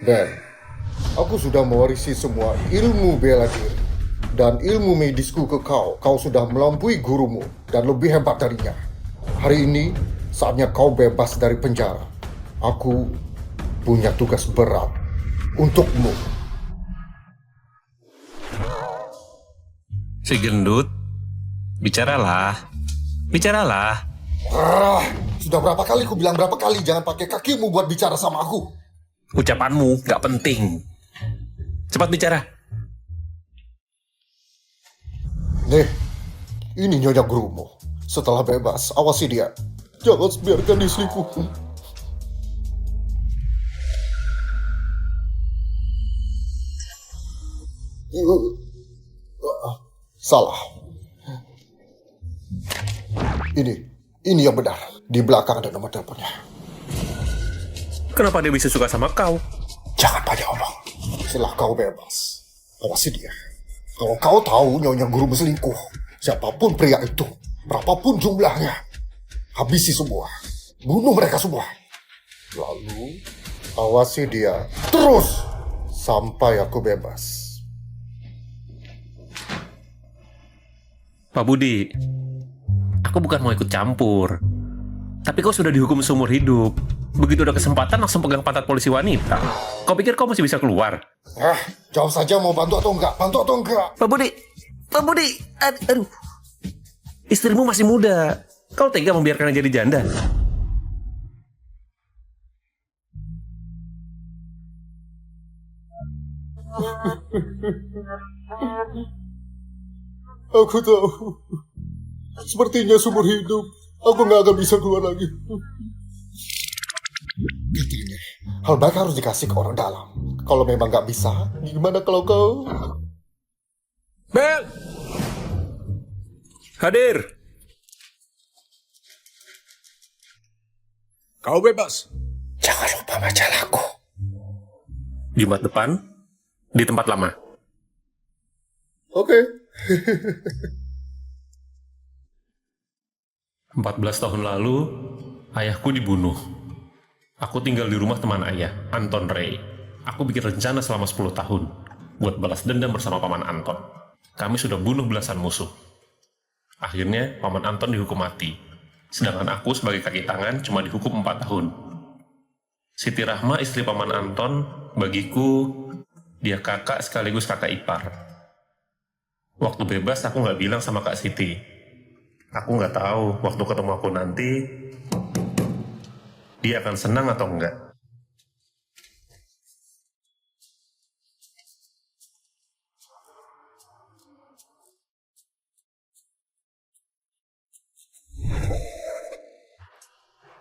Ben, aku sudah mewarisi semua ilmu bela diri dan ilmu medisku ke kau. Kau sudah melampaui gurumu dan lebih hebat darinya. Hari ini saatnya kau bebas dari penjara. Aku punya tugas berat untukmu. Si gendut, bicaralah. Bicaralah. Sudah berapa kali ku bilang berapa kali jangan pakai kakimu buat bicara sama aku. Ucapanmu gak penting. Cepat bicara. Nih, ini nyonya gurumu. Setelah bebas, awasi dia. Jangan biarkan dia selingkuh. Salah. Ini yang benar. Di belakang ada nomor teleponnya. Kenapa dia bisa suka sama kau? Jangan banyak omong. Setelah kau bebas, awasi dia. Kalau kau tahu nyonya gurumu selingkuh, siapapun pria itu, berapapun jumlahnya, habisi semua. Bunuh mereka semua. Lalu, awasi dia terus sampai aku bebas. Pak Budi, aku bukan mau ikut campur. Tapi kau sudah dihukum seumur hidup. Begitu ada kesempatan langsung pegang pantat polisi wanita. Kau pikir kau masih bisa keluar? Jawab saja mau bantu atau enggak? Bantu atau enggak? Pak Budi, aduh. Istrimu masih muda. Kau tega membiarkannya jadi janda? Aku tahu. Sepertinya seumur hidup aku nggak akan bisa keluar lagi. Katanya, hal baik harus dikasih ke orang dalam. Kalau memang nggak bisa, gimana kalau kau? Bel! Hadir! Kau bebas. Jangan lupa baca lagu. Jumat depan, di tempat lama. Oke. 14 tahun lalu, ayahku dibunuh. Aku tinggal di rumah teman ayah, Anton Ray. Aku bikin rencana selama 10 tahun buat balas dendam bersama Paman Anton. Kami sudah bunuh belasan musuh. Akhirnya, Paman Anton dihukum mati. Sedangkan aku sebagai kaki tangan cuma dihukum 4 tahun. Siti Rahma, istri Paman Anton, bagiku, dia kakak sekaligus kakak ipar. Waktu bebas aku nggak bilang sama Kak Siti. Aku nggak tahu waktu ketemu aku nanti, dia akan senang atau enggak.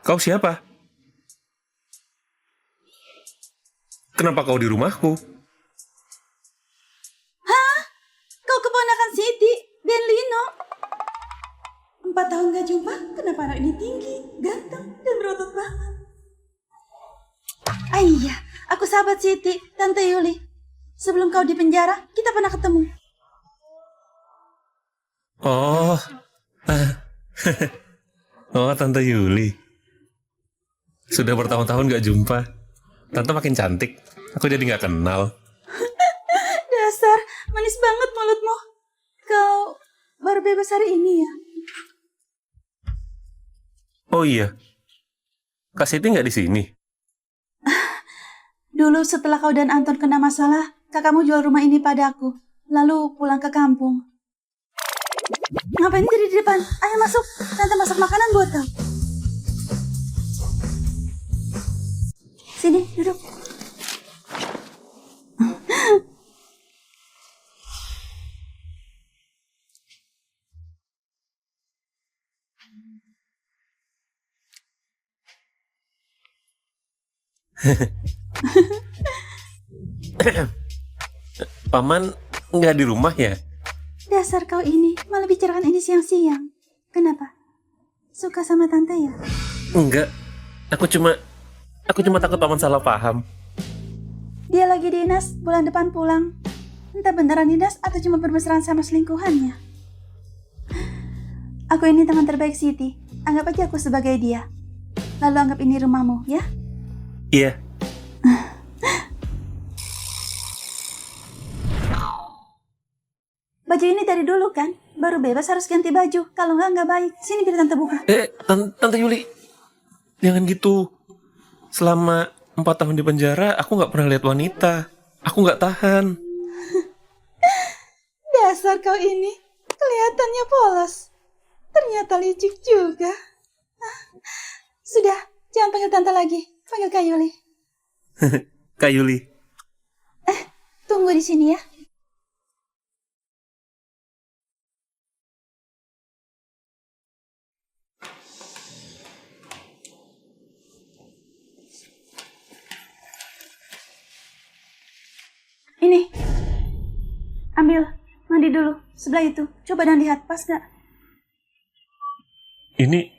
Kau siapa? Kenapa kau di rumahku? Kau keponakan Siti, Ben Lino. 4 tahun gak jumpa, kenapa anak ini tinggi, ganteng, dan berotot banget? Iya, aku sahabat Siti, Tante Yuli. Sebelum kau di penjara, kita pernah ketemu. Oh, oh Tante Yuli. Sudah bertahun-tahun gak jumpa. Tante makin cantik. Aku jadi gak kenal. Dasar, manis banget mulutmu. Kau baru bebas hari ini ya? Oh iya, Kak Siti nggak di sini. Dulu setelah kau dan Anton kena masalah, kakakmu jual rumah ini padaku. Lalu pulang ke kampung. Ngapain diri di depan? Ayo masuk, Tante masak makanan buat kau. Sini, duduk. Paman nggak di rumah ya? Dasar kau ini, malah bicarakan ini siang-siang. Kenapa? Suka sama Tante ya? Enggak, aku cuma takut Paman salah paham. Dia lagi dinas, bulan depan pulang. Entah beneran dinas atau cuma bermesraan sama selingkuhannya. Aku ini teman terbaik Siti. Anggap aja aku sebagai dia. Lalu anggap ini rumahmu, ya? Iya. Baju ini dari dulu kan? Baru bebas harus ganti baju. Kalau nggak baik. Sini biar tante buka. Tante Yuli, jangan gitu. Selama 4 tahun di penjara, aku nggak pernah lihat wanita. Aku nggak tahan. Dasar kau ini. Kelihatannya polos. Ternyata licik juga. Sudah, jangan panggil tante lagi. Panggil Kak Yuli. Kak Yuli. Tunggu di sini ya. Ini. Ambil. Mandi dulu. Sebelah itu. Coba dan lihat. Pas gak? Ini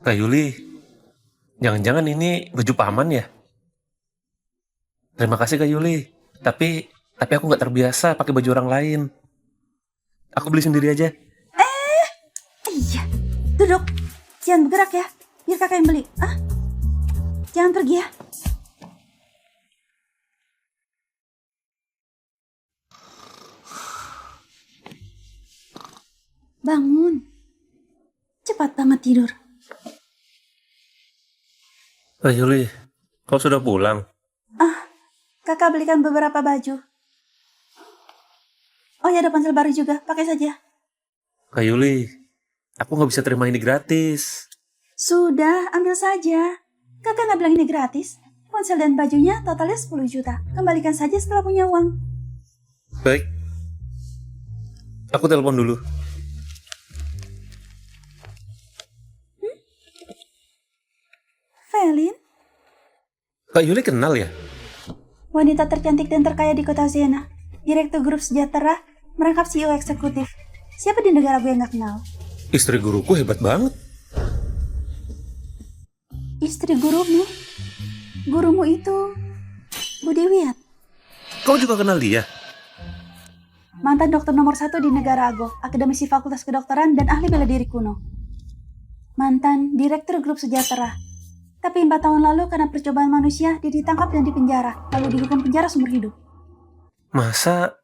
Kak Yuli, jangan-jangan ini baju paman ya? Terima kasih Kak Yuli, tapi aku nggak terbiasa pakai baju orang lain. Aku beli sendiri aja. Iya. Duduk. Jangan bergerak ya. Biar kakak yang beli. Jangan pergi ya. Bangun. Cepat banget tidur. Kak Yuli, kau sudah pulang? Kakak belikan beberapa baju. Oh ya, ada ponsel baru juga. Pakai saja. Kak Yuli, aku nggak bisa terima ini gratis. Sudah, ambil saja. Kakak nggak bilang ini gratis. Ponsel dan bajunya totalnya 10 juta. Kembalikan saja setelah punya uang. Baik. Aku telepon dulu. Felin, Kak Yuli kenal ya? wanita tercantik dan terkaya di kota Zena. Direktur grup sejahtera, merangkap CEO eksekutif. Siapa di negara gue yang gak kenal? Istri guruku hebat banget. Istri gurumu? Gurumu itu Bu Dewiat, Kau juga kenal dia? mantan dokter nomor 1 di negara Ago, akademisi fakultas kedokteran dan ahli bela diri kuno. Mantan direktur grup sejahtera. Tapi 4 tahun lalu karena percobaan manusia, dia ditangkap dan dipenjara, lalu dihukum penjara seumur hidup. Masa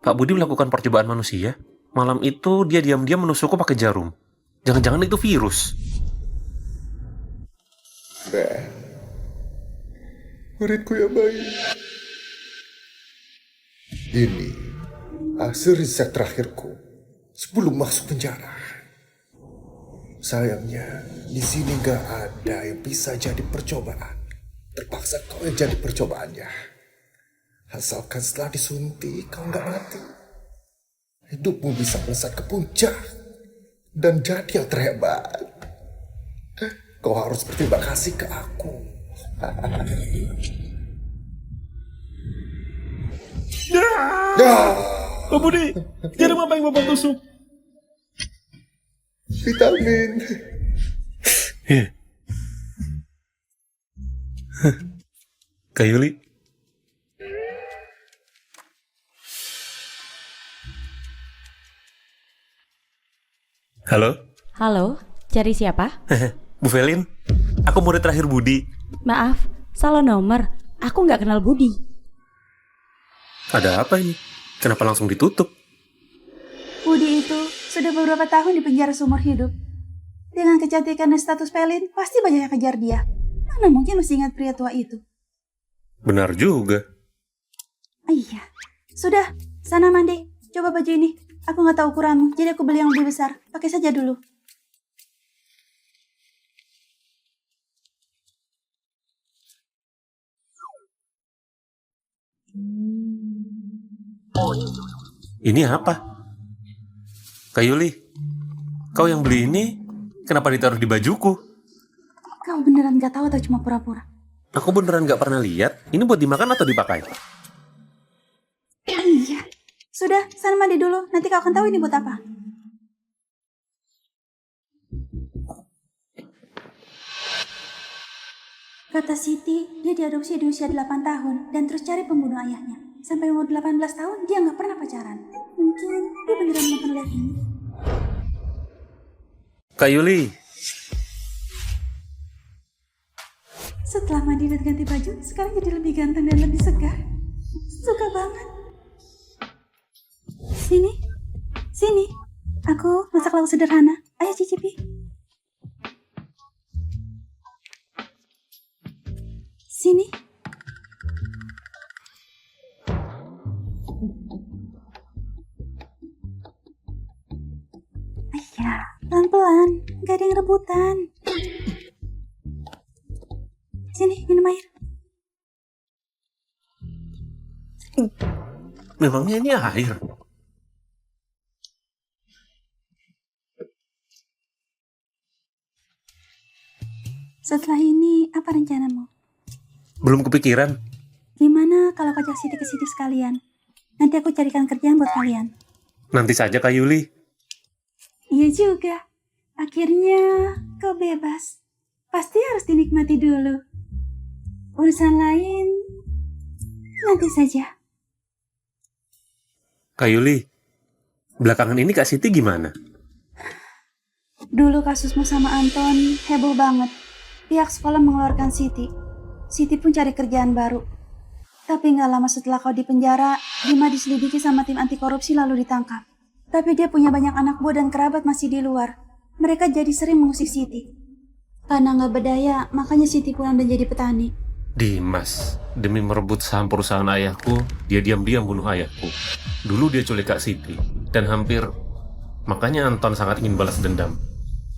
Pak Budi melakukan percobaan manusia? Malam itu dia diam-diam menusukku pakai jarum. Jangan-jangan itu virus. Ben, muridku yang baik. Ini hasil riset terakhirku sebelum masuk penjara. Sayangnya, di sini gak ada yang bisa jadi percobaan. Terpaksa kau yang jadi percobaannya. Asalkan setelah disuntik, kau gak mati. Hidupmu bisa melesat ke puncak dan jadi yang terhebat. Kau harus berterima kasih ke aku. Pak Budi, jarum apa yang Bapak tusuk? Vitamin. Kak Yuli. Halo? Halo, cari siapa? Bu Felin, aku murid terakhir Budi. Maaf, salah nomor. Aku nggak kenal Budi. Ada apa ini? Kenapa langsung ditutup? Budi itu sudah beberapa tahun di penjara seumur hidup. Dengan kecantikan dan status Felin, pasti banyak yang kejar dia. Mana mungkin masih ingat pria tua itu? Benar juga. Iya. Sudah, sana mandi. Coba baju ini. Aku nggak tahu ukuranmu, jadi aku beli yang lebih besar. Pakai saja dulu. Ini apa? Kak Yuli, kau yang beli ini kenapa ditaruh di bajuku? Kau beneran nggak tahu atau cuma pura-pura? Aku beneran gak pernah lihat. Ini buat dimakan atau dipakai? Iya. Sudah, sana mandi dulu. Nanti kau akan tahu ini buat apa. Kata Siti, dia diadopsi di usia 8 tahun dan terus cari pembunuh ayahnya. Sampai umur 18 tahun, dia nggak pernah pacaran. Mungkin dia beneran nggak pernah lihat ini. Kak Yuli, Setelah mandi dan ganti baju, sekarang jadi lebih ganteng dan lebih segar. Suka banget. Sini, sini. Aku masak lauk sederhana. Ayo cicipi. Sini. Ayah, pelan-pelan. Gak ada yang rebutan. Sini, minum air. Memangnya ini air? Setelah ini, apa rencanamu? Belum kepikiran. Gimana kalau kau ajak Siti ke sini sekalian? Nanti aku carikan kerjaan buat kalian. Nanti saja Kak Yuli. Iya juga. Akhirnya kau bebas. Pasti harus dinikmati dulu. Urusan lain nanti saja. Kak Yuli, belakangan ini Kak Siti gimana? Dulu kasusmu sama Anton heboh banget. Pihak sekolah mengeluarkan Siti. Siti pun cari kerjaan baru. Tapi nggak lama setelah kau di penjara, Bima diselidiki sama tim anti korupsi lalu ditangkap. Tapi dia punya banyak anak buah dan kerabat masih di luar. Mereka jadi sering mengusik Siti. Karena nggak berdaya, makanya Siti pulang dan jadi petani. Dimas, demi merebut saham perusahaan ayahku, dia diam-diam bunuh ayahku. Dulu dia culik Kak Siti, dan hampir... Makanya Anton sangat ingin balas dendam.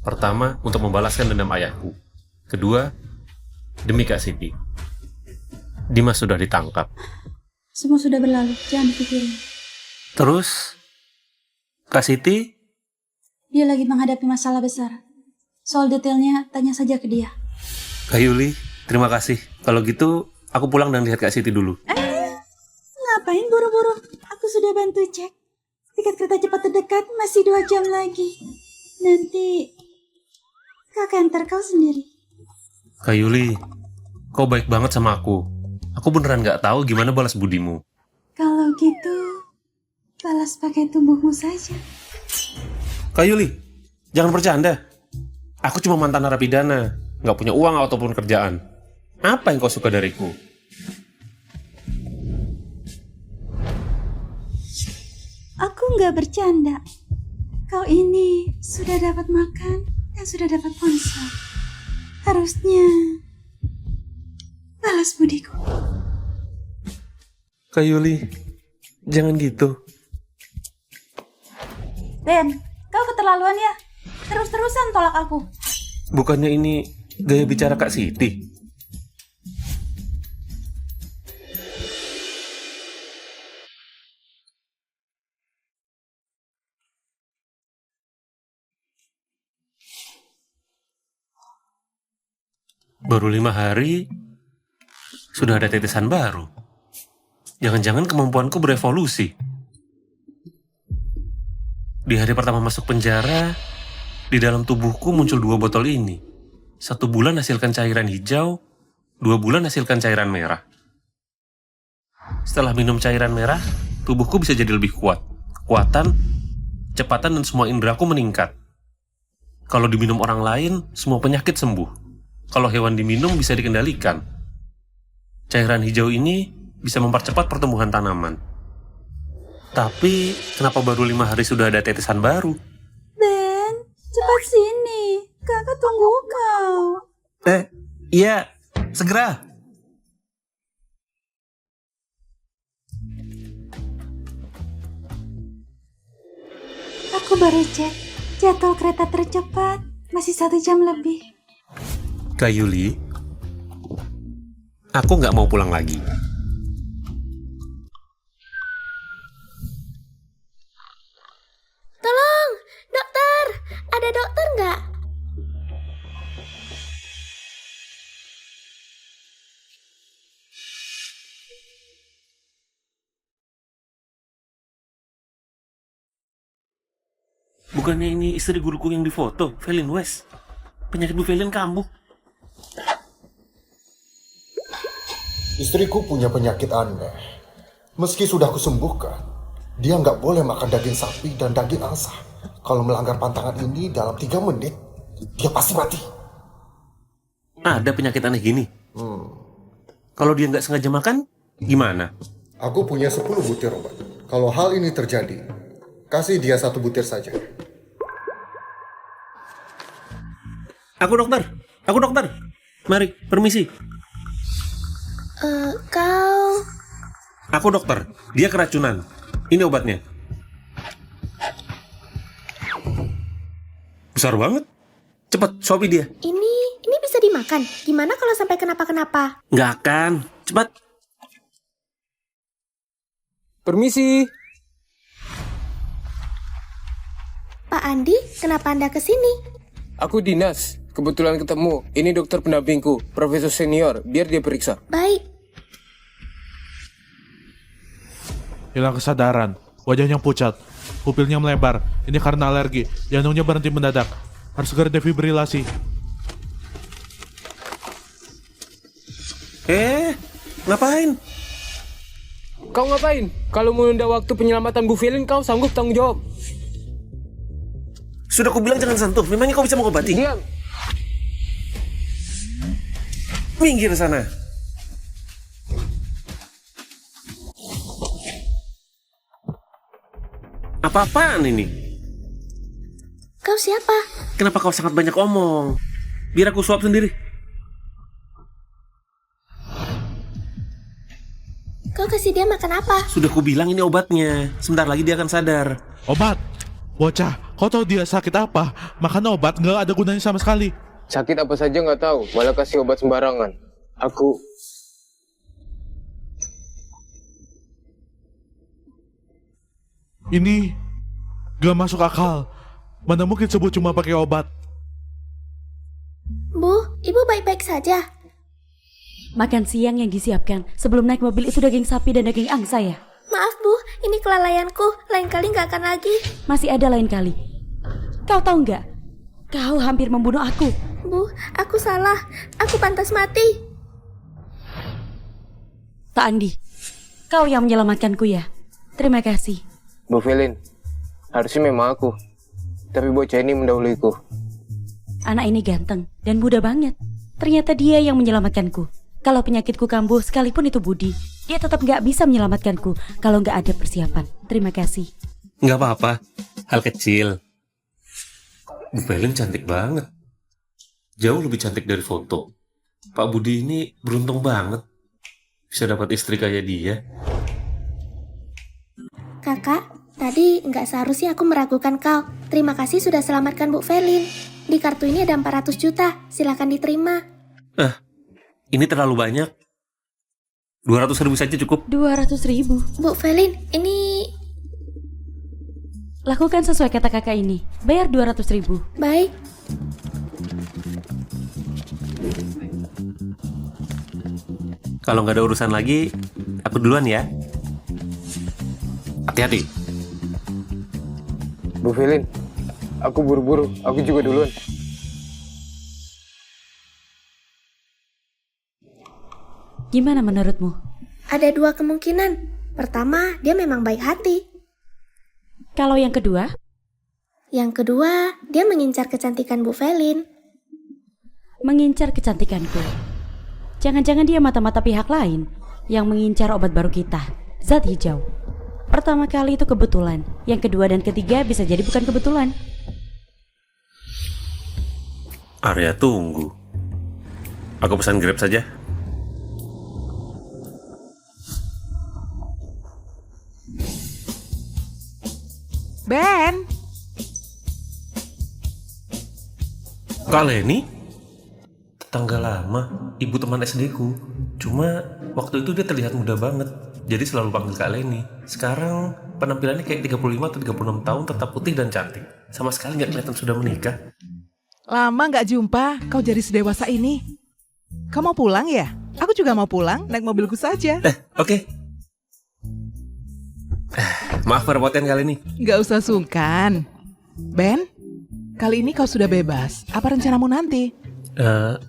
Pertama, untuk membalaskan dendam ayahku. Kedua, demi Kak Siti. Dimas sudah ditangkap. Semua sudah berlalu, jangan dipikirin. Terus, Kak Siti? Dia lagi menghadapi masalah besar. Soal detailnya, tanya saja ke dia. Kak Yuli, terima kasih. Kalau gitu, aku pulang dan lihat Kak Siti dulu. Ngapain buru-buru? Aku sudah bantu cek. Tiket kereta cepat terdekat masih 2 jam lagi. Nanti kakak antar kau sendiri. Kak Yuli, kau baik banget sama aku. Aku beneran gak tahu gimana balas budimu. Kalau gitu, balas pakai tubuhmu saja. Kak Yuli, jangan bercanda. Aku cuma mantan narapidana, gak punya uang ataupun kerjaan. Apa yang kau suka dariku? Aku nggak bercanda. Kau ini sudah dapat makan dan sudah dapat ponsel. Harusnya balas budiku. Kak Yuli, jangan gitu. Ben, kau keterlaluan ya. Terus-terusan tolak aku. Bukannya ini gaya bicara Kak Siti? Baru 5 hari, sudah ada tetesan baru. Jangan-jangan kemampuanku berevolusi. Di hari pertama masuk penjara, di dalam tubuhku muncul 2 botol ini. 1 bulan hasilkan cairan hijau, 2 bulan hasilkan cairan merah. Setelah minum cairan merah, tubuhku bisa jadi lebih kuat. Kekuatan, kecepatan, dan semua indraku meningkat. Kalau diminum orang lain, semua penyakit sembuh. Kalau hewan diminum bisa dikendalikan. Cairan hijau ini bisa mempercepat pertumbuhan tanaman. Tapi, kenapa baru 5 hari sudah ada tetesan baru? Ben, cepat sini. Kakak tunggu kau. Iya, segera. Aku baru cek. Jadwal kereta tercepat masih 1 jam lebih. Kak Yuli, aku nggak mau pulang lagi. Tolong, dokter! Ada dokter nggak? Bukannya ini istri guruku yang difoto, Velin West? Penyakit Bu Velin kambuh. Istriku punya penyakit aneh. Meski sudah kusembuhkan, dia nggak boleh makan daging sapi dan daging angsa. Kalau melanggar pantangan ini dalam 3 menit, dia pasti mati. Ada penyakit aneh gini? Kalau dia nggak sengaja makan, gimana? Aku punya 10 butir obat. Kalau hal ini terjadi, kasih dia 1 butir saja. Aku dokter. Mari, permisi. Kau... Aku dokter. Dia keracunan. Ini obatnya. Besar banget. Cepat, suapi dia. Ini bisa dimakan. Gimana kalau sampai kenapa-kenapa? Nggak akan. Cepat. Permisi. Pak Andi, kenapa Anda kesini? Aku dinas. Kebetulan ketemu. Ini dokter pendampingku, profesor senior. Biar dia periksa. Baik. Hilang kesadaran, wajahnya pucat, pupilnya melebar. Ini karena alergi, jantungnya berhenti mendadak. Harus segera defibrilasi. Ngapain? Kau ngapain? Kalau menunda waktu penyelamatan Bu Felin, kau sanggup tanggung jawab. Sudah aku bilang jangan sentuh. Memangnya kau bisa mengobati? Diam. Minggir sana. Apa-apaan ini? Kau siapa? Kenapa kau sangat banyak omong? Biar aku suap sendiri. Kau kasih dia makan apa? Sudah ku bilang ini obatnya. Sebentar lagi dia akan sadar. Obat! Bocah, kau tahu dia sakit apa? Makan obat nggak ada gunanya sama sekali. Sakit apa saja nggak tahu, malah kasih obat sembarangan. Ini gak masuk akal. Mana mungkin sembuh cuma pakai obat? Bu, ibu baik-baik saja. Makan siang yang disiapkan sebelum naik mobil itu daging sapi dan daging angsa ya? Maaf Bu, ini kelalaianku. Lain kali nggak akan lagi. Masih ada lain kali. Kau tahu nggak? Kau hampir membunuh aku. Bu, aku salah. Aku pantas mati. Tak Andi, kau yang menyelamatkanku ya. Terima kasih. Bu Felin, harusnya memang aku. Tapi bocah ini mendahuluiku. Anak ini ganteng dan muda banget. Ternyata dia yang menyelamatkanku. Kalau penyakitku kambuh sekalipun itu Budi, dia tetap nggak bisa menyelamatkanku kalau nggak ada persiapan. Terima kasih. Nggak apa-apa. Hal kecil. Bu Felin cantik banget. Jauh lebih cantik dari foto. Pak Budi ini beruntung banget. Bisa dapat istri kayak dia. Kakak, tadi nggak seharusnya aku meragukan kau. Terima kasih sudah selamatkan Bu Felin. Di kartu ini ada 400 juta. Silakan diterima. Ini terlalu banyak. 200.000 saja cukup. 200.000. Bu Felin, ini... Lakukan sesuai kata kakak ini. Bayar 200.000. Baik. Kalau nggak ada urusan lagi, aku duluan ya. Hati-hati. Bu Felin, aku buru-buru. Aku juga duluan. Gimana menurutmu? Ada 2 kemungkinan. Pertama, dia memang baik hati. Kalau yang kedua? Yang kedua, dia mengincar kecantikan Bu Felin. Mengincar kecantikanku. Jangan-jangan dia mata-mata pihak lain yang mengincar obat baru kita, zat hijau. Pertama kali itu kebetulan, yang kedua dan ketiga bisa jadi bukan kebetulan. Arya tunggu. Aku pesan Grab saja. Ben, Kak Leni? Tetangga lama, ibu teman SD ku. Cuma waktu itu dia terlihat muda banget. Jadi selalu panggil Kak Leni. Sekarang penampilannya kayak 35 atau 36 tahun, tetap putih dan cantik. Sama sekali nggak kelihatan sudah menikah. lama nggak jumpa. Kau jadi sedewasa ini. Kau mau pulang ya? Aku juga mau pulang, naik mobilku saja. Oke. Maaf merepotkan kali ini. Nggak usah sungkan. Ben, kali ini kau sudah bebas. Apa rencanamu nanti?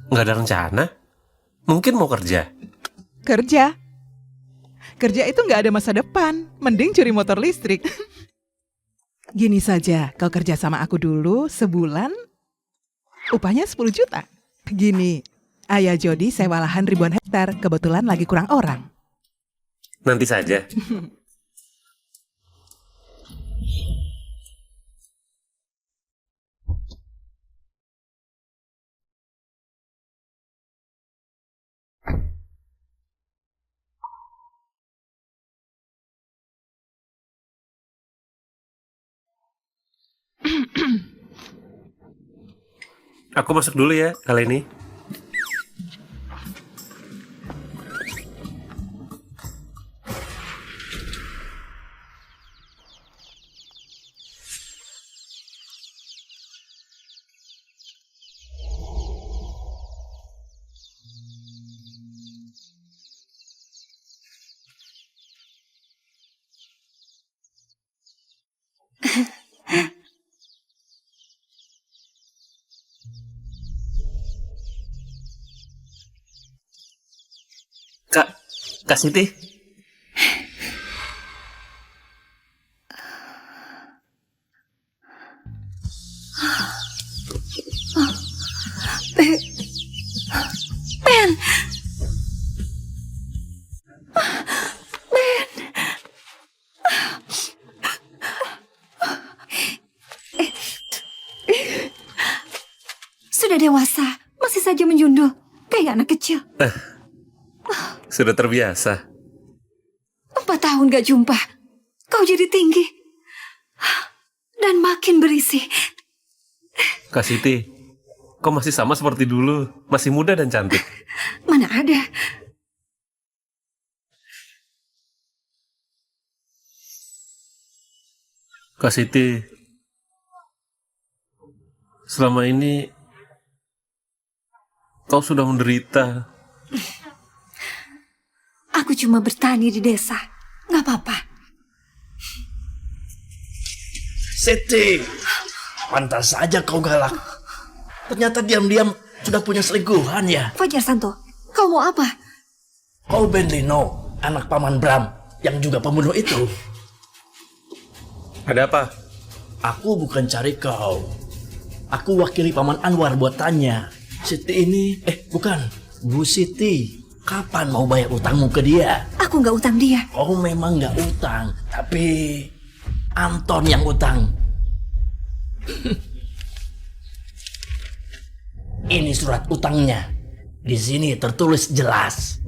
Nggak ada rencana. Mungkin mau kerja. Kerja? Kerja itu nggak ada masa depan. Mending curi motor listrik. Gini saja, kau kerja sama aku dulu sebulan, upahnya 10 juta. Gini, Ayah Jody sewa lahan ribuan hektar, kebetulan lagi kurang orang. Nanti saja. Aku masuk dulu ya kali ini. Kak, Kak Siti. Sudah dewasa, masih saja menjundul, kayak anak kecil. Sudah terbiasa. 4 tahun gak jumpa, kau jadi tinggi. Dan makin berisi. Kak Siti, kau masih sama seperti dulu. Masih muda dan cantik. Mana ada. Kak Siti, selama ini kau sudah menderita. Aku cuma bertani di desa, gak apa-apa. Siti, pantas saja kau galak. Ternyata diam-diam sudah punya selingkuhan ya. Fajar Santo, kau mau apa? Kau Ben Lino, anak paman Bram, yang juga pembunuh itu. Ada apa? Aku bukan cari kau. Aku wakili paman Anwar buat tanya. Siti ini, bukan, Bu Siti. Kapan mau bayar utangmu ke dia? Aku gak utang dia. Kau memang gak utang, tapi Anton yang utang. Ini surat utangnya. Di sini tertulis jelas.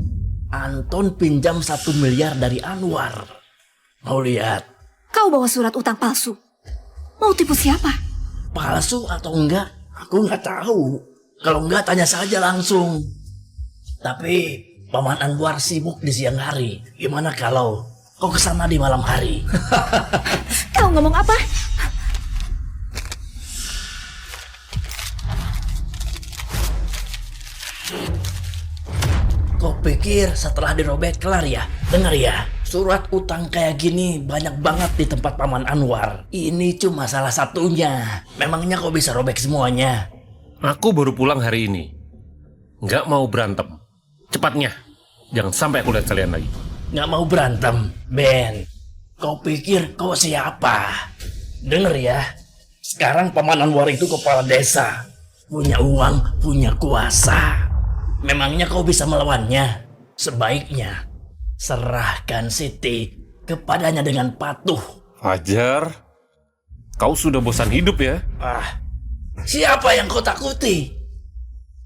Anton pinjam 1 miliar dari Anwar. Mau lihat? Kau bawa surat utang palsu. Mau tipu siapa? Palsu atau enggak? Aku nggak tahu. Kalau enggak tanya saja langsung. Tapi Paman Anwar sibuk di siang hari. Gimana kalau kau kesana di malam hari? Kau ngomong apa? Kau pikir setelah dirobek kelar ya? Dengar ya, surat utang kayak gini banyak banget di tempat Paman Anwar. Ini cuma salah satunya. Memangnya kau bisa robek semuanya? Aku baru pulang hari ini. Nggak mau berantem. Cepatnya. Jangan sampai aku lihat kalian lagi. Nggak mau berantem, Ben. Kau pikir kau siapa? Dengar ya, sekarang Paman Anwar itu kepala desa. Punya uang, punya kuasa. Memangnya kau bisa melawannya? Sebaiknya serahkan Siti kepadanya dengan patuh. Fajar, kau sudah bosan hidup ya? Siapa yang kau takuti?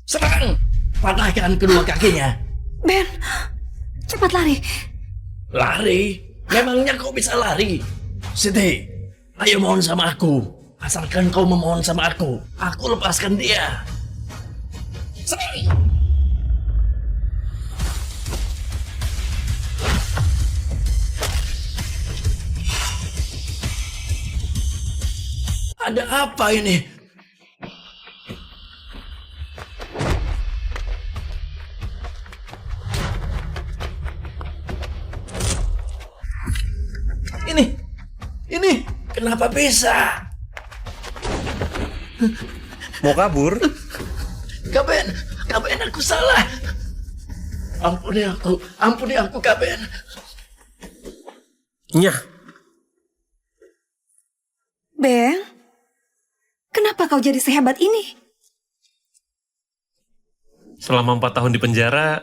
Serang! Patahkan kedua kakinya. Ben, cepat lari. Lari? Memangnya kau bisa lari? Siti, ayo mohon sama aku. Asalkan kau memohon sama aku lepaskan dia. Serang! Ada apa ini? Ini, kenapa bisa? Mau kabur? Kak Ben, aku salah. Ampuni aku Kak Ben. Nyah. Ben, kenapa kau jadi sehebat ini? Selama 4 tahun di penjara,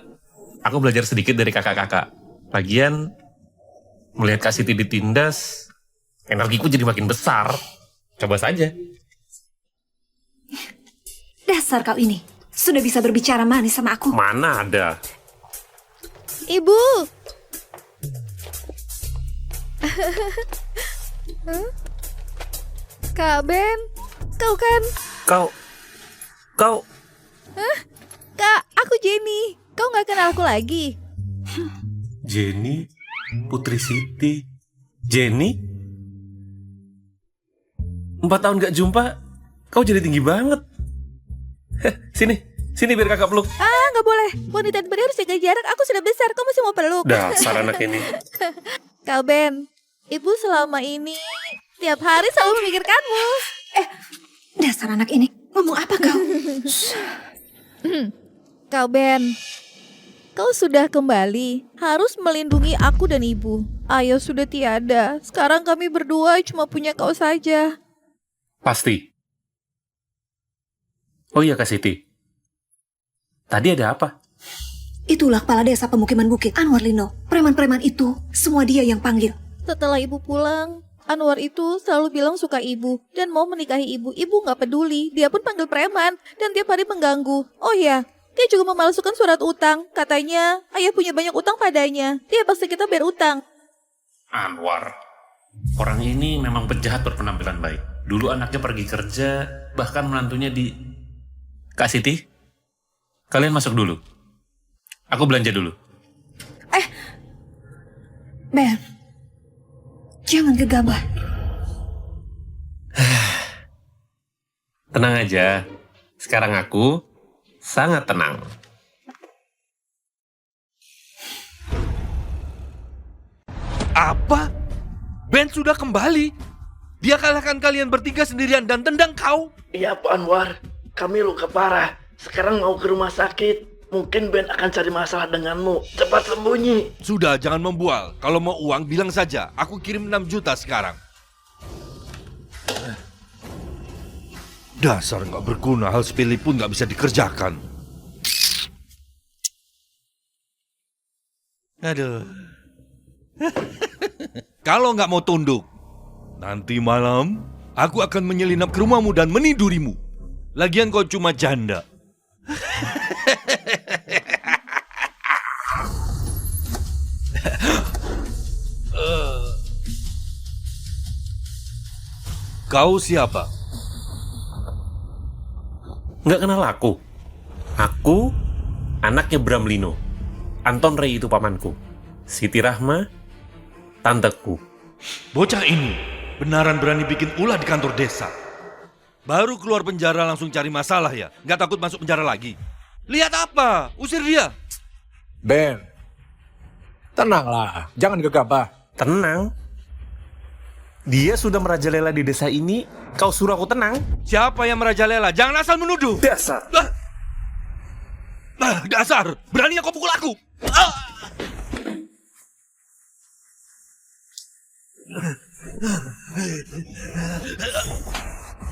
aku belajar sedikit dari kakak-kakak. Lagian, Melihat Kak Siti ditindas, energiku jadi makin besar. Coba saja. Dasar kau ini. Sudah bisa berbicara manis sama aku. Mana ada? Ibu. Kak Ben, kau kan? Kau... Kak, aku Jenny. Kau nggak kenal aku lagi? Jenny, Putri Siti. Jenny? 4 tahun gak jumpa, kau jadi tinggi banget. Sini biar kakak peluk. Ah, nggak boleh. Wanita dan pria harus jaga jarak. Aku sudah besar, kau masih mau peluk. Dasar anak ini. Kak Ben, ibu selama ini tiap hari selalu memikirkanmu. Dasar anak ini. Ngomong apa kau? Kak Ben, kau sudah kembali. Harus melindungi aku dan ibu. Ayah sudah tiada. Sekarang kami berdua cuma punya kau saja. Pasti. Oh iya Kak Siti. Tadi ada apa? Itulah kepala desa pemukiman bukit, Anwar Lino. Preman-preman itu, semua dia yang panggil. Setelah ibu pulang, Anwar itu selalu bilang suka ibu dan mau menikahi ibu. Ibu nggak peduli, dia pun panggil preman dan tiap hari mengganggu. Oh ya, dia juga memalsukan surat utang. Katanya ayah punya banyak utang padanya. Dia pasti kita bayar utang. Anwar. Orang ini memang penjahat berpenampilan baik. Dulu anaknya pergi kerja, bahkan menantunya di... Kak Siti, kalian masuk dulu. Aku belanja dulu. Ben, jangan gegabah. Tenang aja. Sekarang aku sangat tenang. Apa? Ben sudah kembali. Dia kalahkan kalian bertiga sendirian dan tendang kau. Iya Pak Anwar, kami luka parah. Sekarang mau ke rumah sakit. Mungkin Ben akan cari masalah denganmu. Cepat sembunyi. Sudah, jangan membual. Kalau mau uang, bilang saja. Aku kirim 6 juta sekarang. Dasar nggak berguna, hal sepele pun nggak bisa dikerjakan. Aduh. Kalau nggak mau tunduk, nanti malam aku akan menyelinap ke rumahmu dan menidurimu. Lagian kau cuma janda. Kau siapa? Nggak kenal aku. Aku anaknya Bram Lino. Anton Rey itu pamanku. Siti Rahma, tanteku. Bocah ini benaran berani bikin ulah di kantor desa. Baru keluar penjara langsung cari masalah ya? Nggak takut masuk penjara lagi? Lihat apa? Usir dia. Ben, tenanglah. Jangan gegabah. Tenang. Dia sudah merajalela di desa ini. Kau suruh aku tenang. Siapa yang merajalela? Jangan asal menuduh. Dasar. Dasar. Beraninya kau pukul aku.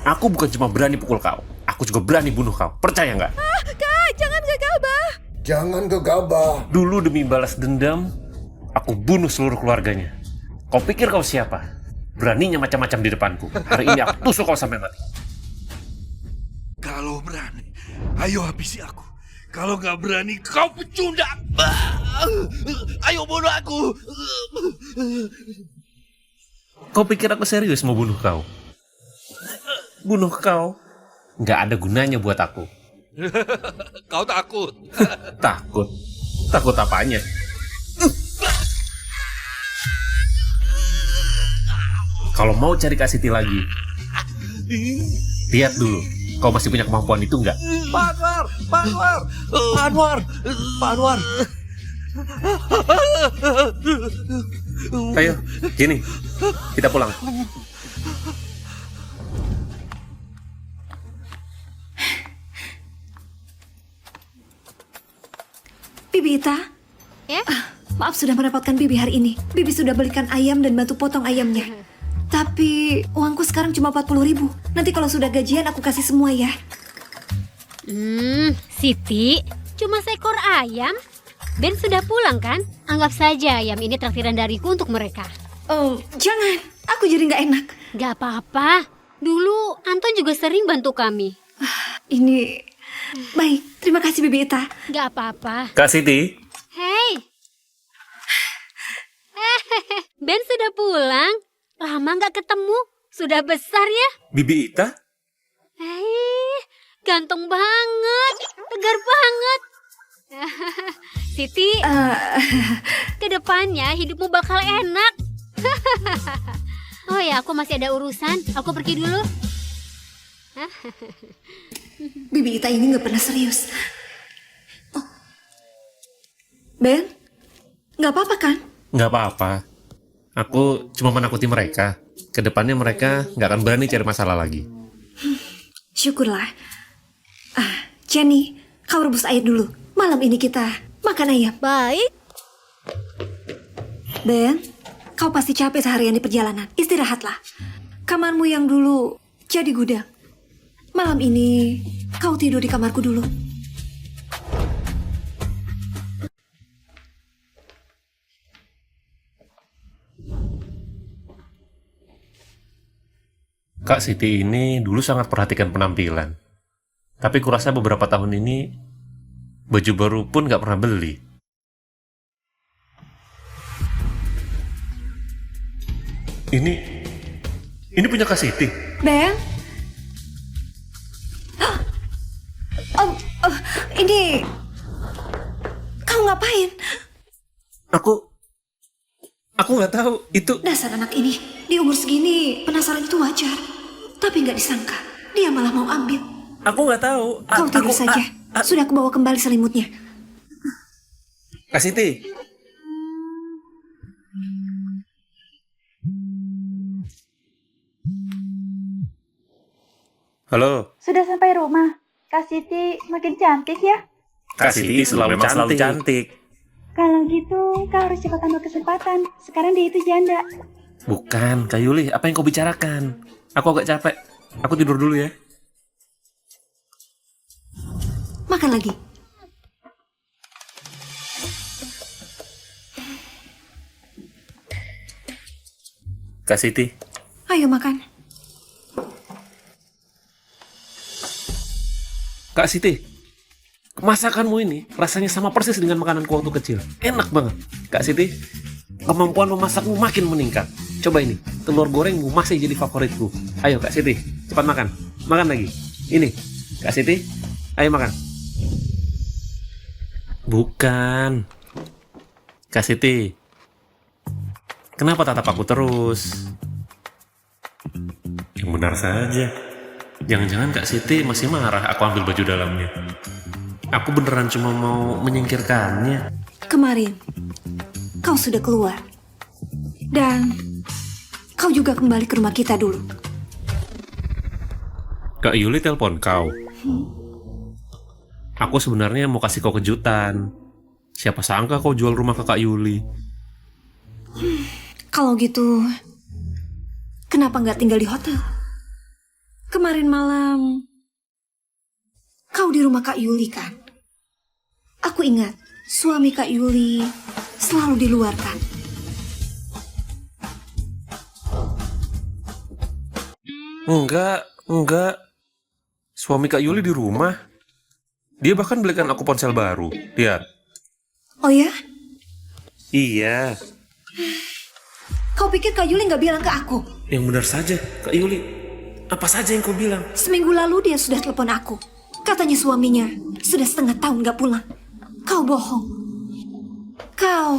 Aku bukan cuma berani pukul kau. Aku juga berani bunuh kau. Percaya nggak? Kak, jangan gegabah. Jangan gegabah. Dulu demi balas dendam, aku bunuh seluruh keluarganya. Kau pikir kau siapa? Beraninya macam-macam di depanku. Hari ini aku tusuk kau sampai mati. Kalau berani, ayo habisi aku. Kalau nggak berani, kau pecundang. Ayo bunuh aku. Kau pikir aku serius mau bunuh kau? Bunuh kau nggak ada gunanya buat aku. Kau takut? Takut? Takut apanya? Kalau mau cari Kak Siti lagi, lihat dulu, kau masih punya kemampuan itu nggak? Pak Anwar, Pak Anwar, Pak Anwar, Pak Anwar. Ayo, gini, kita pulang. Bibi Ita, maaf sudah merepotkan Bibi hari ini. Bibi sudah belikan ayam dan bantu potong ayamnya. Tapi uangku sekarang cuma 40.000. Nanti kalau sudah gajian aku kasih semua ya. Siti, cuma seekor ayam? Ben sudah pulang kan? Anggap saja ayam ini traktiran dariku untuk mereka. Jangan, aku jadi nggak enak. Gak apa-apa. Dulu Anton juga sering bantu kami. Ini baik, terima kasih Bibi Ita. Gak apa-apa. Kak Siti, Hei. Ben sudah pulang. Lama gak ketemu. Sudah besar ya. Bibi Ita? Hei, ganteng banget. Tegar banget. Siti, kedepannya hidupmu bakal enak. Oh ya, aku masih ada urusan. Aku pergi dulu. Bibi Ita ini nggak pernah serius. Oh. Ben, nggak apa-apa kan? Nggak apa-apa. Aku cuma menakuti mereka. Kedepannya mereka nggak akan berani cari masalah lagi. Syukurlah. Jenny, kau rebus air dulu. Malam ini kita makan ayam. Baik. Ben, kau pasti capek seharian di perjalanan. Istirahatlah. Kamarmu yang dulu jadi gudang. Malam ini kau tidur di kamarku dulu. Kak Siti ini dulu sangat perhatikan penampilan. Tapi kurasa beberapa tahun ini baju baru pun nggak pernah beli. Ini punya Kak Siti. Ben? Ini... Kau ngapain? Aku nggak tahu. Itu... Dasar anak ini, di umur segini penasaran itu wajar. Tapi nggak disangka, dia malah mau ambil. Aku nggak tahu. Kau tidur saja. Sudah aku bawa kembali selimutnya. Kak Siti. Halo. Sudah sampai rumah. Kak Siti makin cantik ya. Kak Siti selalu cantik. Kalau gitu, kau harus cepat ambil kesempatan. Sekarang dia itu janda. Bukan, Kak Yuli. Apa yang kau bicarakan? Aku agak capek. Aku tidur dulu ya. Makan lagi. Kak Siti. Ayo makan. Kak Siti. Masakanmu ini rasanya sama persis dengan makananku waktu kecil. Enak banget. Kak Siti, kemampuan memasakmu makin meningkat. Coba ini, telur gorengmu masih jadi favoritku. Ayo Kak Siti, cepat makan. Makan lagi. Ini, Kak Siti, ayo makan. Bukan. Kak Siti, kenapa tatap aku terus? Yang benar saja. Jangan-jangan Kak Siti masih marah aku ambil baju dalamnya. Aku beneran cuma mau menyingkirkannya. Kemarin, kau sudah keluar. Dan kau juga kembali ke rumah kita dulu. Kak Yuli telepon kau. Aku sebenarnya mau kasih kau kejutan. Siapa sangka kau jual rumah ke Kak Yuli. Kalau gitu, kenapa nggak tinggal di hotel? Kemarin malam, kau di rumah Kak Yuli kan? Aku ingat, suami Kak Yuli selalu di luar kan? Enggak. Suami Kak Yuli di rumah. Dia bahkan belikan aku ponsel baru. Lihat. Oh ya? Iya. Kau pikir Kak Yuli nggak bilang ke aku? Yang benar saja, Kak Yuli. Apa saja yang kau bilang? Seminggu lalu dia sudah telepon aku. Katanya suaminya sudah setengah tahun nggak pulang. Kau bohong. Kau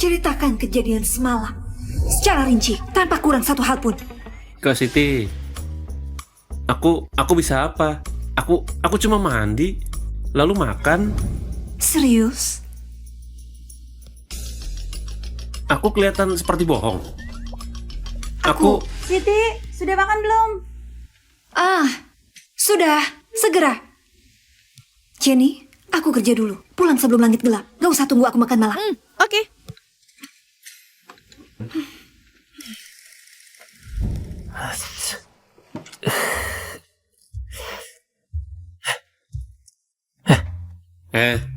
ceritakan kejadian semalam secara rinci tanpa kurang satu hal pun. Kak Siti, aku bisa apa? Aku cuma mandi, lalu makan. Serius? Aku kelihatan seperti bohong. Siti, sudah makan belum? Sudah, segera. Jenny, aku kerja dulu. Pulang sebelum langit gelap. Gak usah tunggu aku makan malam. Oke.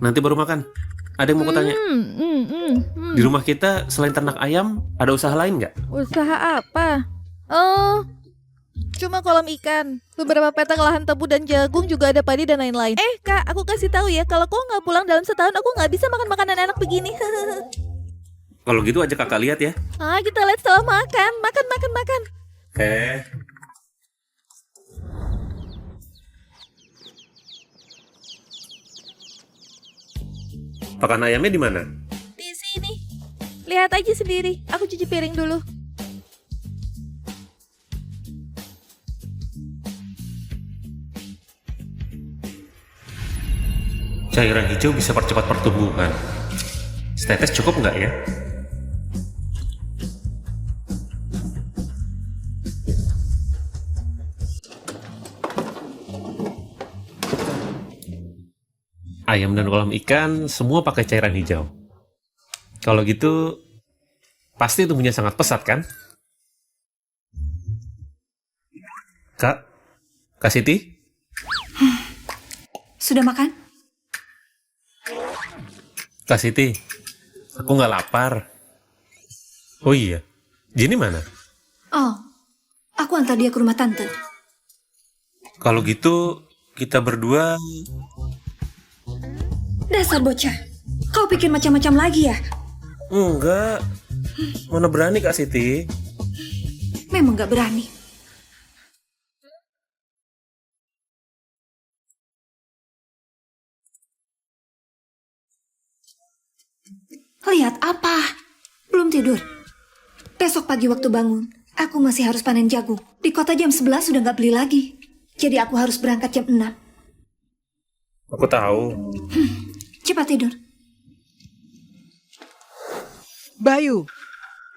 Nanti baru makan. ada yang mau kutanya. Di rumah kita selain ternak ayam, ada usaha lain nggak? Usaha apa? Oh, cuma kolam ikan. Beberapa petak lahan tebu dan jagung, juga ada padi dan lain-lain. Kak, aku kasih tahu ya, kalau kau nggak pulang dalam setahun, aku nggak bisa makan makanan enak begini. Kalau gitu ajak kakak lihat ya. Kita lihat setelah makan. Makan. Pakan ayamnya di mana? Di sini. Lihat aja sendiri. Aku cuci piring dulu. Cairan hijau bisa percepat pertumbuhan. Setetes cukup nggak ya? Ayam dan kolam ikan semua pakai cairan hijau. Kalau gitu, pasti tumbuhnya sangat pesat kan? Kak Siti? Sudah makan? Kak Siti, aku nggak lapar. Oh iya, Jenny mana? Oh, aku antar dia ke rumah tante. Kalau gitu, kita berdua... Dasar bocah, kau pikir macam-macam lagi ya? Enggak, mana berani Kak Siti? Memang nggak berani. Lihat apa? Belum tidur. Besok pagi waktu bangun, aku masih harus panen jagung. Di kota jam 11 sudah nggak beli lagi. Jadi aku harus berangkat jam 6. Aku tahu. Cepat tidur. Bayu,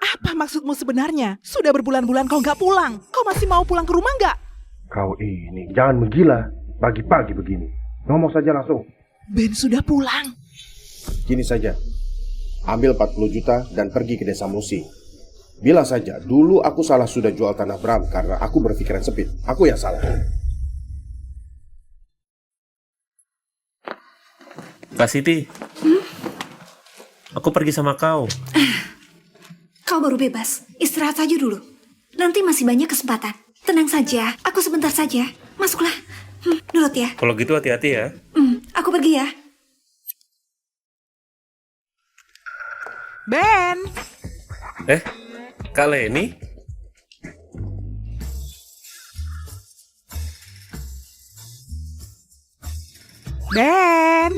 apa maksudmu sebenarnya? Sudah berbulan-bulan kau nggak pulang. Kau masih mau pulang ke rumah nggak? Kau ini jangan menggila pagi-pagi begini. Ngomong saja langsung. Ben sudah pulang. Gini saja. Ambil 40 juta dan pergi ke desa Musi. Bilang saja, dulu aku salah sudah jual tanah Bram karena aku berpikiran sempit. Aku yang salah. Kak Siti, aku pergi sama kau. Kau baru bebas. Istirahat saja dulu. Nanti masih banyak kesempatan. Tenang saja. Aku sebentar saja. Masuklah. Nurut ya. Kalau gitu hati-hati ya. Aku pergi ya. Ben. Kak Leni? Ben.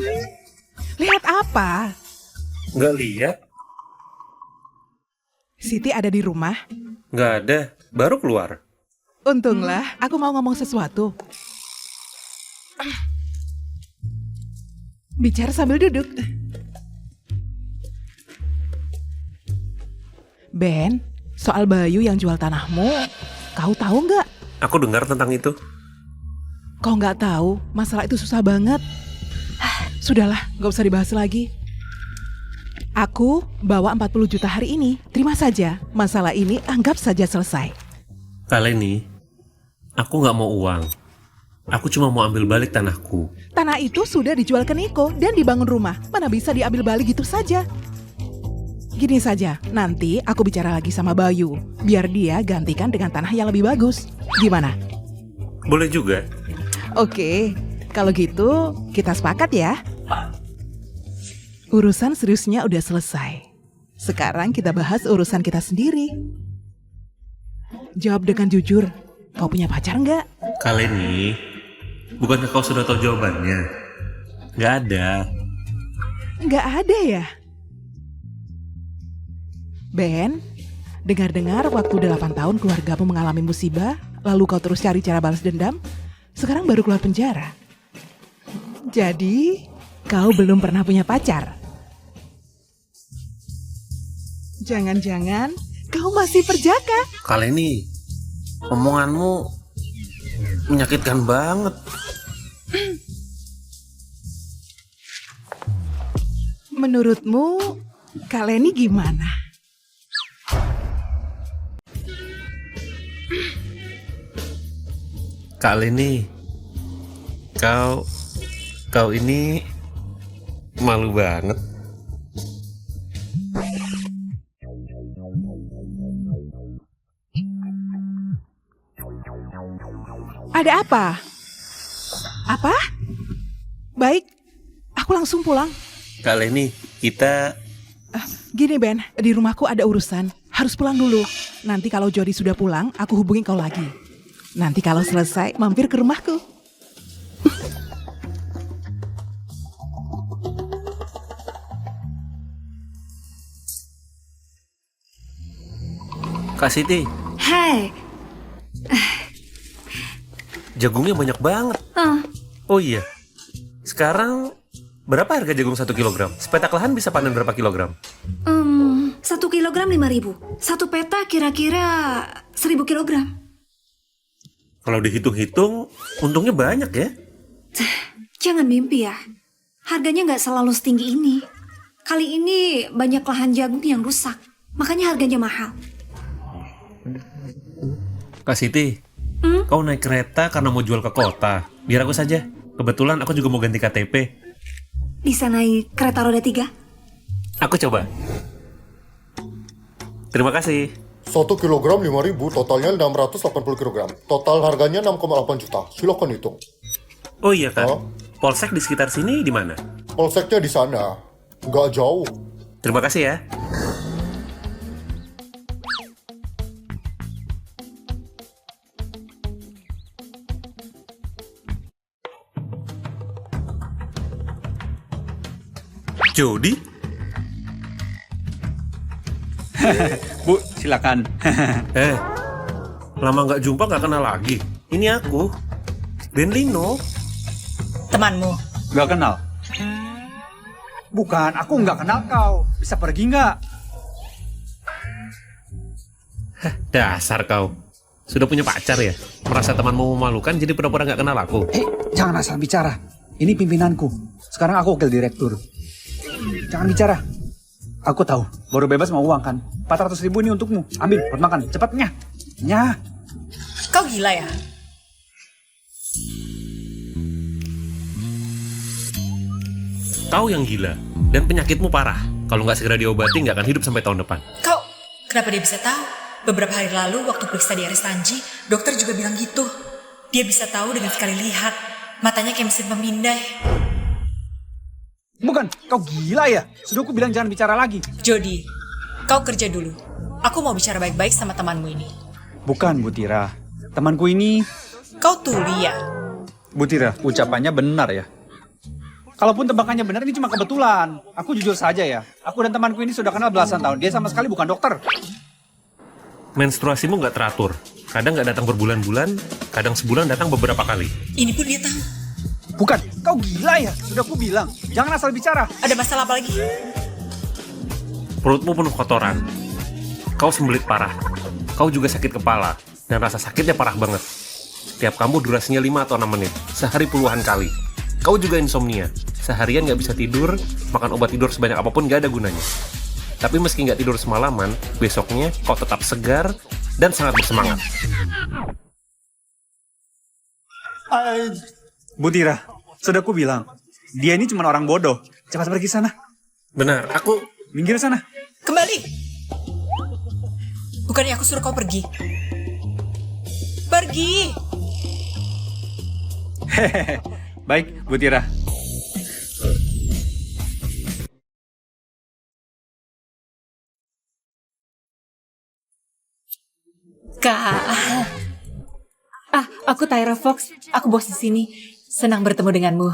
Lihat apa? Nggak lihat. Siti ada di rumah? Nggak ada. Baru keluar. Untunglah, aku mau ngomong sesuatu. Bicara sambil duduk. Ben, soal Bayu yang jual tanahmu, kau tahu nggak? Aku dengar tentang itu. Kau nggak tahu, masalah itu susah banget. Sudahlah, nggak usah dibahas lagi. Aku bawa 40 juta hari ini. Terima saja, masalah ini anggap saja selesai. Kak Leni, aku nggak mau uang. Aku cuma mau ambil balik tanahku. Tanah itu sudah dijual ke Niko dan dibangun rumah. Mana bisa diambil balik gitu saja? Gini saja, nanti aku bicara lagi sama Bayu. Biar dia gantikan dengan tanah yang lebih bagus. Gimana? Boleh juga. Oke, kalau gitu kita sepakat ya. Urusan seriusnya udah selesai. Sekarang kita bahas urusan kita sendiri. Jawab dengan jujur, kau punya pacar nggak? Kak Leni, bukankah kau sudah tahu jawabannya? Nggak ada. Nggak ada ya? Ben, dengar-dengar waktu 8 tahun keluargamu mengalami musibah, lalu kau terus cari cara balas dendam, sekarang baru keluar penjara. Jadi, kau belum pernah punya pacar? Jangan-jangan kau masih perjaka? Kak Leni, omonganmu menyakitkan banget. Menurutmu, Kak Leni gimana? Kak Leni, kau ini malu banget. Ada apa? Apa? Baik, aku langsung pulang. Kak Leni, kita... Gini Ben, di rumahku ada urusan. Harus pulang dulu. Nanti kalau Jody sudah pulang, aku hubungin kau lagi. Nanti kalau selesai, mampir ke rumahku. Kak Siti, Hai. jagungnya banyak banget. Oh iya, sekarang berapa harga jagung 1 kilogram? Sepetak lahan bisa panen berapa kilogram? 1 kilogram 5.000. 1 peta kira-kira 1.000 kilogram. Kalau dihitung-hitung, untungnya banyak ya. Jangan mimpi ya. Harganya nggak selalu setinggi ini. Kali ini banyak lahan jagung yang rusak. Makanya harganya mahal. Kak Siti, kau naik kereta karena mau jual ke kota. Biar aku saja. Kebetulan aku juga mau ganti KTP. Bisa naik kereta roda 3? Aku coba. Terima kasih. 1 kilogram 5.000, totalnya 680 kilogram. Total harganya 6,8 juta. Silakan hitung. Oh iya Kak, Polsek di sekitar sini di mana? Polseknya di sana. Nggak jauh. Terima kasih ya. Jody? Bu, silakan. Lama nggak jumpa nggak kenal lagi. Ini aku, Ben Lino. Temanmu? Gak kenal. Bukan, aku nggak kenal kau. Bisa pergi nggak? Dasar kau. Sudah punya pacar ya? Merasa temanmu memalukan jadi pura-pura nggak kenal aku. Jangan asal bicara. Ini pimpinanku. Sekarang aku wakil direktur. Jangan bicara. Aku tahu, baru bebas mau uang kan? 400.000 ini untukmu. Ambil, buat makan. Cepatnya. Nyah. Kau gila ya? Kau yang gila. Dan penyakitmu parah. Kalau nggak segera diobati nggak akan hidup sampai tahun depan. Kau, kenapa dia bisa tahu? Beberapa hari lalu waktu periksa di RS Tanji, dokter juga bilang gitu. Dia bisa tahu dengan sekali lihat. Matanya kayak mesin pemindai. Bukan, kau gila ya? Sudah aku bilang jangan bicara lagi. Jody, kau kerja dulu. Aku mau bicara baik-baik sama temanmu ini. Bukan, Bu Tira. Temanku ini... Kau tuli ya? Bu Tira, ucapannya benar ya? Kalaupun tebakannya benar, ini cuma kebetulan. Aku jujur saja ya. Aku dan temanku ini sudah kenal belasan tahun. Dia sama sekali bukan dokter. Menstruasimu nggak teratur. Kadang nggak datang berbulan-bulan, kadang sebulan datang beberapa kali. Ini pun dia tahu. Bukan, kau gila ya? Sudah aku bilang, jangan asal bicara. Ada masalah apa lagi? Perutmu penuh kotoran. Kau sembelit parah. Kau juga sakit kepala. Dan rasa sakitnya parah banget. Tiap kamu durasinya 5 atau 6 menit. Sehari puluhan kali. Kau juga insomnia. Seharian nggak bisa tidur, makan obat tidur sebanyak apapun nggak ada gunanya. Tapi meski nggak tidur semalaman, besoknya kau tetap segar dan sangat bersemangat. Bu Tira, sudah aku bilang, dia ini cuma orang bodoh. Cepat pergi sana. Benar, aku... Minggir sana. Kembali. Bukannya aku suruh kau pergi. Pergi. Hehehe. Baik, Bu Tira. Kak. Aku Tyra Fox. Aku bos di sini. Senang bertemu denganmu.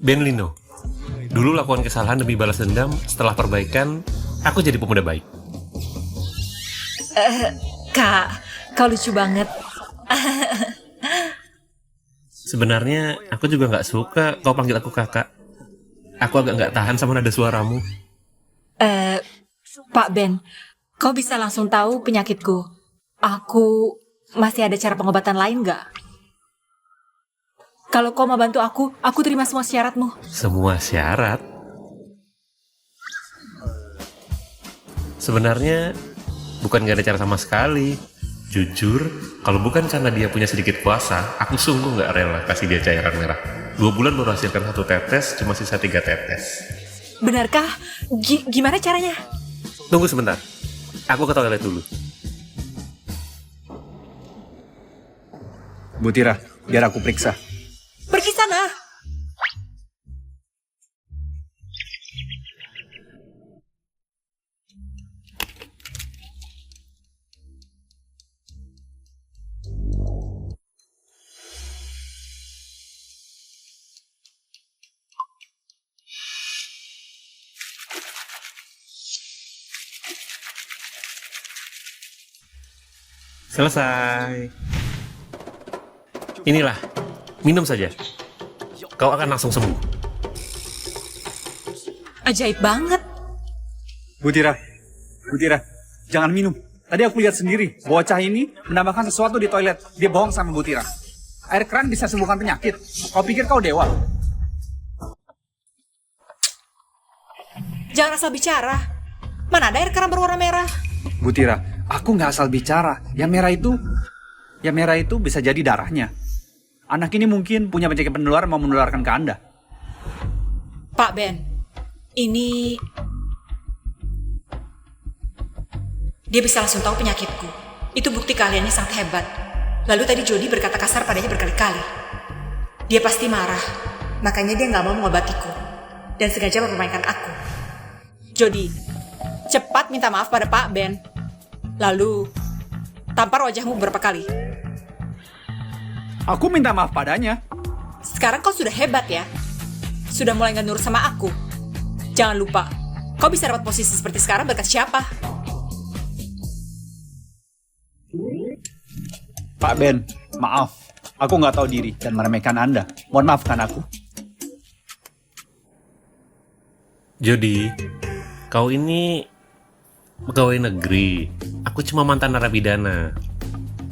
Ben Lino. Dulu lakukan kesalahan demi balas dendam, setelah perbaikan, aku jadi pemuda baik. Kak, kau lucu banget. Sebenarnya, aku juga nggak suka kau panggil aku kakak. Aku agak nggak tahan sama nada suaramu. Pak Ben, kau bisa langsung tahu penyakitku. Aku masih ada cara pengobatan lain nggak? Kalau kau mau bantu aku terima semua syaratmu. Semua syarat? Sebenarnya, bukan nggak ada cara sama sekali. Jujur, kalau bukan karena dia punya sedikit kuasa, aku sungguh nggak rela kasih dia cairan merah. 2 bulan baru hasilkan 1 tetes, cuma sisa 3 tetes. Benarkah? Gimana caranya? Tunggu sebentar, aku ke toilet dulu. Bu Tira, biar aku periksa. Pergi sana. Selesai. Inilah, minum saja. Kau akan langsung sembuh. Ajaib banget. Bu Tira, jangan minum. Tadi aku lihat sendiri, bocah ini menambahkan sesuatu di toilet. Dia bohong sama Bu Tira. Air keran bisa sembuhkan penyakit. Kau pikir kau dewa? Jangan asal bicara. Mana ada air keran berwarna merah? Bu Tira, aku nggak asal bicara. Yang merah itu bisa jadi darahnya. Anak ini mungkin punya penyakit penular mau menularkan ke Anda. Pak Ben, ini... Dia bisa langsung tahu penyakitku. Itu bukti keahliannya sangat hebat. Lalu tadi Jody berkata kasar padanya berkali-kali. Dia pasti marah. Makanya dia nggak mau mengobatiku. Dan sengaja mempermainkan aku. Jody, cepat minta maaf pada Pak Ben. Lalu, tampar wajahmu beberapa kali. Aku minta maaf padanya. Sekarang kau sudah hebat ya. Sudah mulai nggak nurut sama aku. Jangan lupa, kau bisa dapat posisi seperti sekarang berkat siapa? Pak Ben, maaf. Aku nggak tahu diri dan meremehkan Anda. Mohon maafkan aku. Jody, kau ini pegawai negeri. Aku cuma mantan narapidana.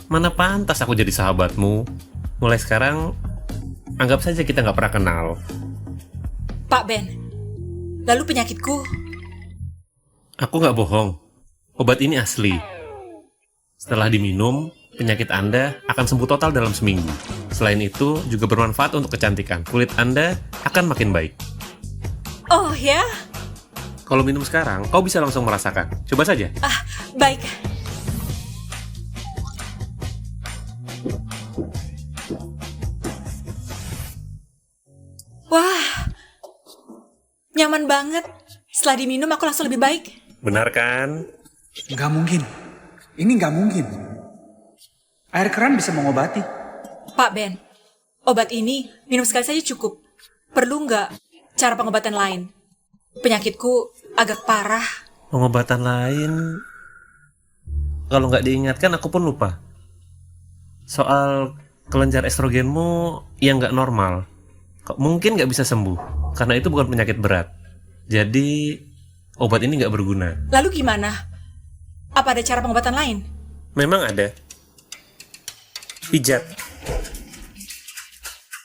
Mana pantas aku jadi sahabatmu? Mulai sekarang, anggap saja kita nggak pernah kenal. Pak Ben, lalu penyakitku? Aku nggak bohong. Obat ini asli. Setelah diminum, penyakit Anda akan sembuh total dalam seminggu. Selain itu, juga bermanfaat untuk kecantikan. Kulit Anda akan makin baik. Oh ya? Kalau minum sekarang, kau bisa langsung merasakan. Coba saja. Baik. Wah, nyaman banget. Setelah diminum aku langsung lebih baik. Benar kan? Nggak mungkin. Ini nggak mungkin. Air keran bisa mengobati. Pak Ben, obat ini minum sekali saja cukup. Perlu nggak cara pengobatan lain? Penyakitku agak parah. Pengobatan lain... Kalau nggak diingatkan, aku pun lupa. Soal kelenjar estrogenmu yang nggak normal. Mungkin nggak bisa sembuh, karena itu bukan penyakit berat. Jadi, obat ini nggak berguna. Lalu gimana? Apa ada cara pengobatan lain? Memang ada. Pijat.